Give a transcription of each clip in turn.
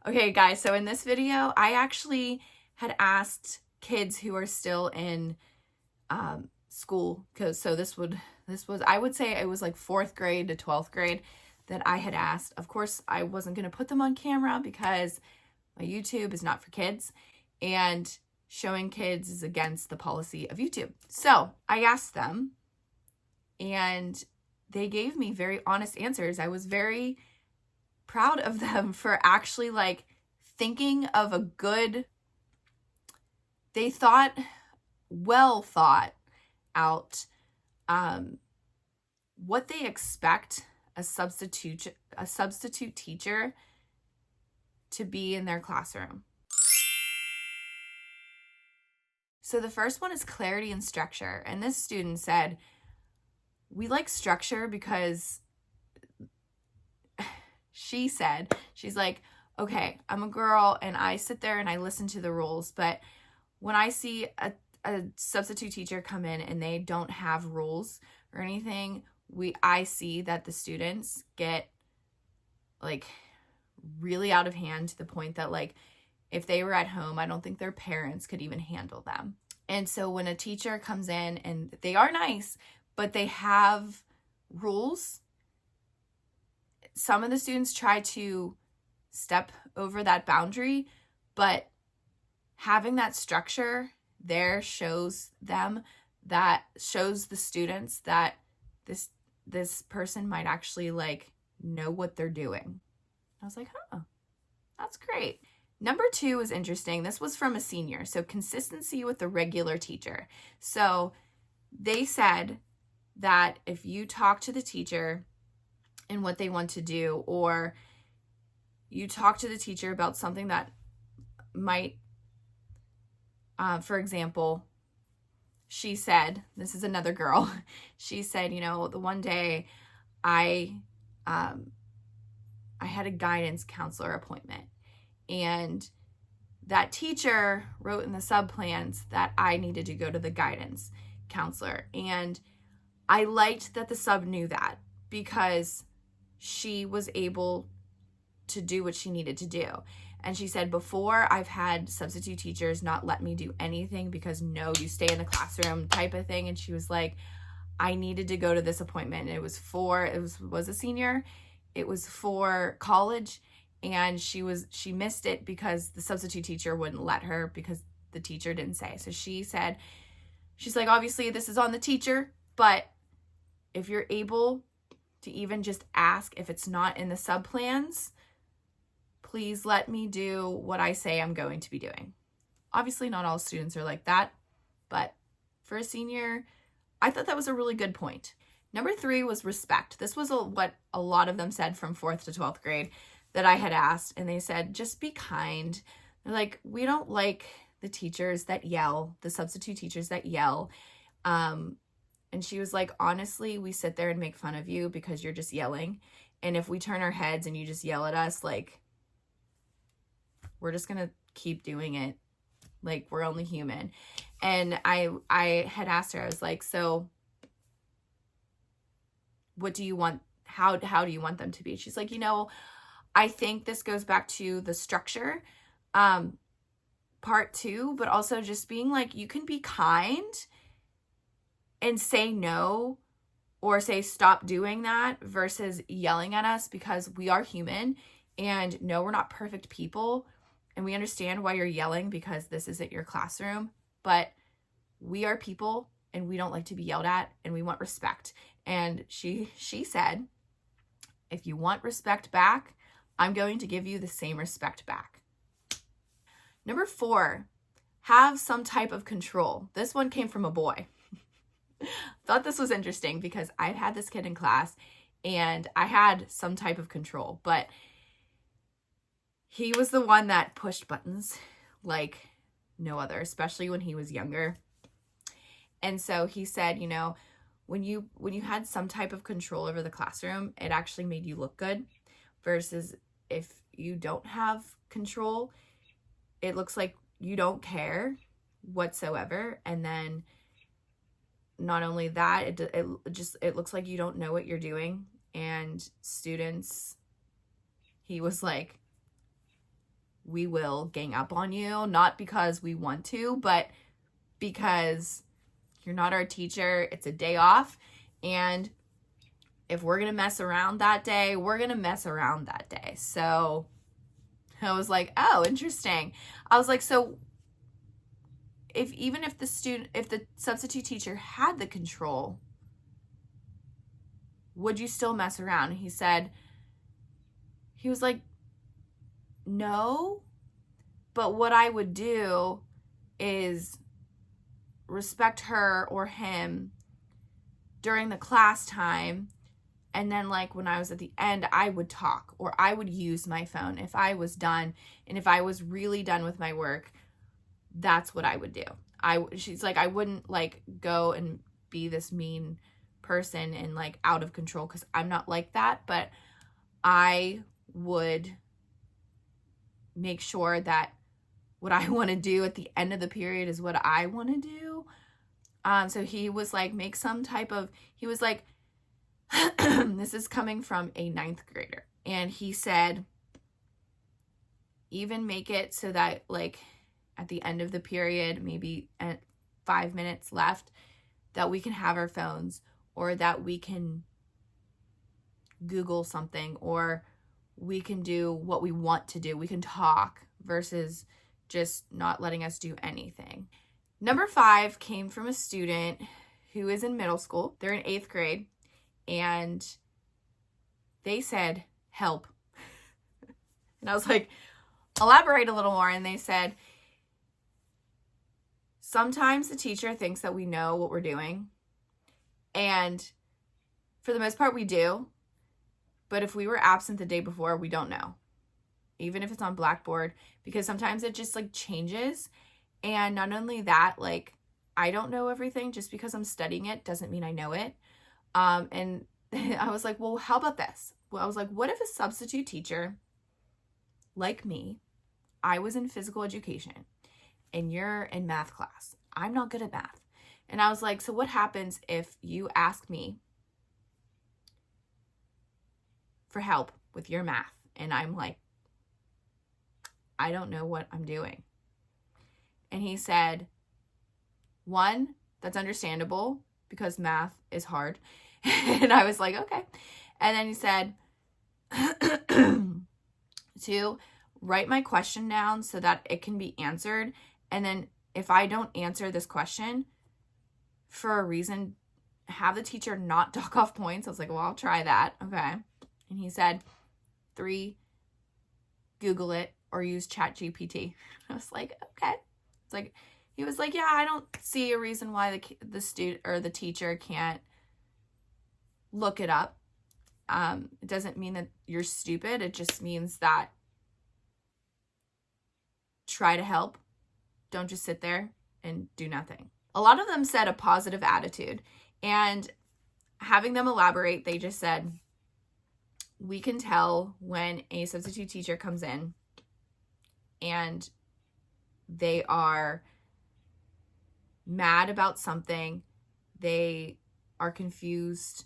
Okay, guys, so in this video, I actually had asked kids who are still in school, because I would say it was like 4th grade to 12th grade that I had asked. Of course, I wasn't going to put them on camera because my YouTube is not for kids, and showing kids is against the policy of YouTube. So I asked them, and they gave me very honest answers. I was very proud of them for actually like thinking of a good, they thought, well thought out what they expect a substitute teacher to be in their classroom. So the first one is clarity and structure. And this student said, we like structure because she's like, okay, I'm a girl and I sit there and I listen to the rules, but when I see a substitute teacher come in and they don't have rules or anything, I see that the students get like really out of hand to the point that like if they were at home, I don't think their parents could even handle them. And so when a teacher comes in and they are nice, but they have rules, some of the students try to step over that boundary, but having that structure there shows the students that this person might actually like know what they're doing. I was like, that's great. Number 2 is interesting. This was from a senior. So consistency with the regular teacher. So they said that if you talk to the teacher and what they want to do, or you talk to the teacher about something that might, for example, she said, this is another girl, she said, the one day I had a guidance counselor appointment, and that teacher wrote in the sub-plans that I needed to go to the guidance counselor. And I liked that the sub knew that, because she was able to do what she needed to do. And she said, before, I've had substitute teachers not let me do anything because no, you stay in the classroom type of thing. And she was like, I needed to go to this appointment. And it was a senior. It was for college. And she missed it because the substitute teacher wouldn't let her because the teacher didn't say. So she's like, obviously this is on the teacher, but if you're able to even just ask if it's not in the sub plans, please let me do what I say I'm going to be doing. Obviously not all students are like that, but for a senior, I thought that was a really good point. Number 3 was respect. This was what a lot of them said from 4th to 12th grade that I had asked, and they said, just be kind. They're like, we don't like the teachers that yell, the substitute teachers that yell. And she was like, honestly, we sit there and make fun of you because you're just yelling. And if we turn our heads and you just yell at us, like, we're just going to keep doing it. Like, we're only human. And I had asked her, I was like, so what do you want? How do you want them to be? She's like, I think this goes back to the structure, part 2, but also just being like, you can be kind and say no, or say stop doing that, versus yelling at us, because we are human, and no, we're not perfect people, and we understand why you're yelling because this isn't your classroom, but we are people and we don't like to be yelled at, and we want respect. And she said, if you want respect back, I'm going to give you the same respect back. Number 4, have some type of control. This one came from a boy. Thought this was interesting because I've had this kid in class and I had some type of control, but he was the one that pushed buttons like no other, especially when he was younger. And so he said, when you had some type of control over the classroom, it actually made you look good, versus if you don't have control, it looks like you don't care whatsoever. And then not only that, it looks like you don't know what you're doing. And students, he was like, we will gang up on you, not because we want to, but because you're not our teacher. It's a day off. And if we're going to mess around that day, we're going to mess around that day. So I was like, oh, interesting. I was like, so if the substitute teacher had the control, would you still mess around? He was like, no, but what I would do is respect her or him during the class time. And then like when I was at the end, I would talk or I would use my phone if I was done. And if I was really done with my work, that's what I would do. She's like, I wouldn't like go and be this mean person and like out of control, because I'm not like that, but I would make sure that what I want to do at the end of the period is what I want to do. So he was like, he was like, this is coming from a 9th grader. And he said, even make it so that like at the end of the period, maybe at 5 minutes left, that we can have our phones, or that we can Google something, or we can do what we want to do. We can talk versus just not letting us do anything. Number 5 came from a student who is in middle school. They're in 8th grade. And they said, help. And I was like, elaborate a little more. And they said, sometimes the teacher thinks that we know what we're doing. And for the most part, we do. But if we were absent the day before, we don't know. Even if it's on Blackboard, because sometimes it just like changes. And not only that, like I don't know everything. Just because I'm studying it doesn't mean I know it. And I was like, well, how about this? Well, I was like, what if a substitute teacher like me, I was in physical education and you're in math class. I'm not good at math. And I was like, so what happens if you ask me for help with your math? And I'm like, I don't know what I'm doing. And he said, 1, that's understandable because math is hard. And I was like, okay. And then he said, 2, write my question down so that it can be answered. And then if I don't answer this question for a reason, have the teacher not dock off points. I was like, well, I'll try that. Okay. And he said, 3, Google it or use ChatGPT. I was like, okay. It's like, he was like, yeah, I don't see a reason why the student or the teacher can't look it up. It doesn't mean that you're stupid. It just means that try to help. Don't just sit there and do nothing. A lot of them said a positive attitude, and having them elaborate, they just said, we can tell when a substitute teacher comes in and they are mad about something, they are confused,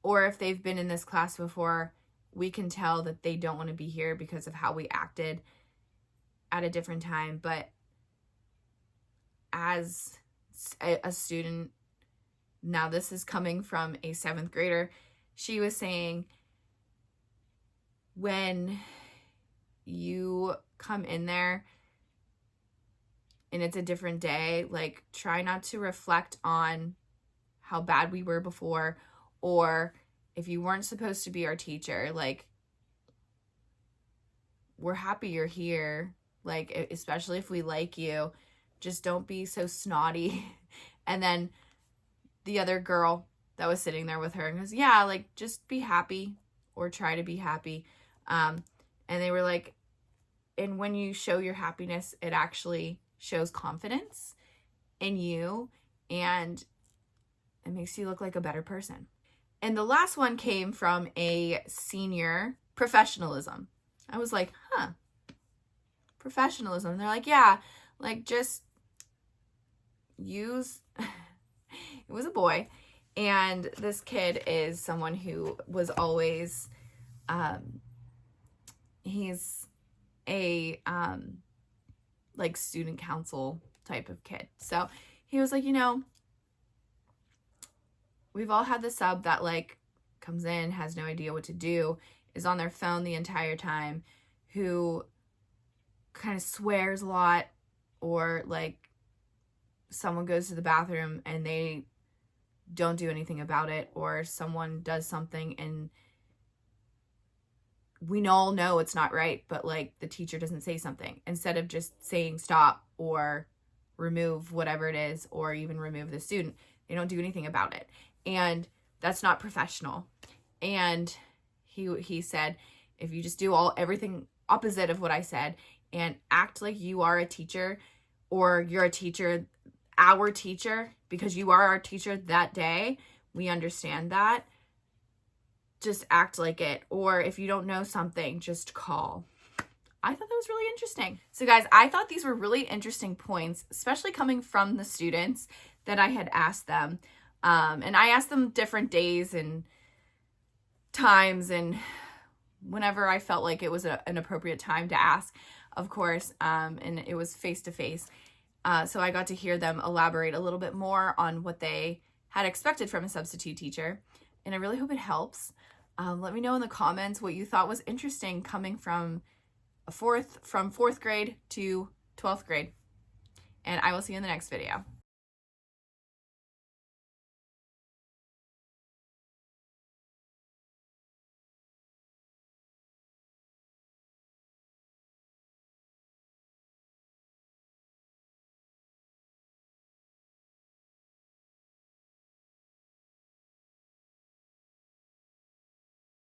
or if they've been in this class before, we can tell that they don't want to be here because of how we acted at a different time. But as a student, now this is coming from a 7th grader, she was saying, when you come in there and it's a different day, like try not to reflect on how bad we were before, or if you weren't supposed to be our teacher, like we're happy you're here, like especially if we like you, just don't be so snotty. And then the other girl that was sitting there with her goes, yeah, like just be happy or try to be happy. And they were like, and when you show your happiness, it actually shows confidence in you and it makes you look like a better person. And the last one came from a senior, professionalism. I was like, professionalism. And they're like, yeah, like just use, it was a boy. And this kid is someone wwho was always, he's a like student council type of kid. So he was like, you know, we've all had the sub that like comes in, has no idea what to do, is on their phone the entire time, who kind of swears a lot, or like someone goes to the bathroom and they don't do anything about it, or someone does something and we all know it's not right, but like the teacher doesn't say something. Instead of just saying stop or remove whatever it is, or even remove the student, they don't do anything about it. And that's not professional. And he said, if you just do everything opposite of what I said and act like you are a teacher, or you're a teacher, our teacher, because you are our teacher that day, we understand that. Just act like it. Or if you don't know something, just call. I thought that was really interesting. So guys, I thought these were really interesting points, especially coming from the students that I had asked them. And I asked them different days and times, and whenever I felt like it was an appropriate time to ask, of course, and it was face-to-face. So I got to hear them elaborate a little bit more on what they had expected from a substitute teacher, and I really hope it helps. Let me know in the comments what you thought was interesting coming from fourth grade to 12th grade, and I will see you in the next video.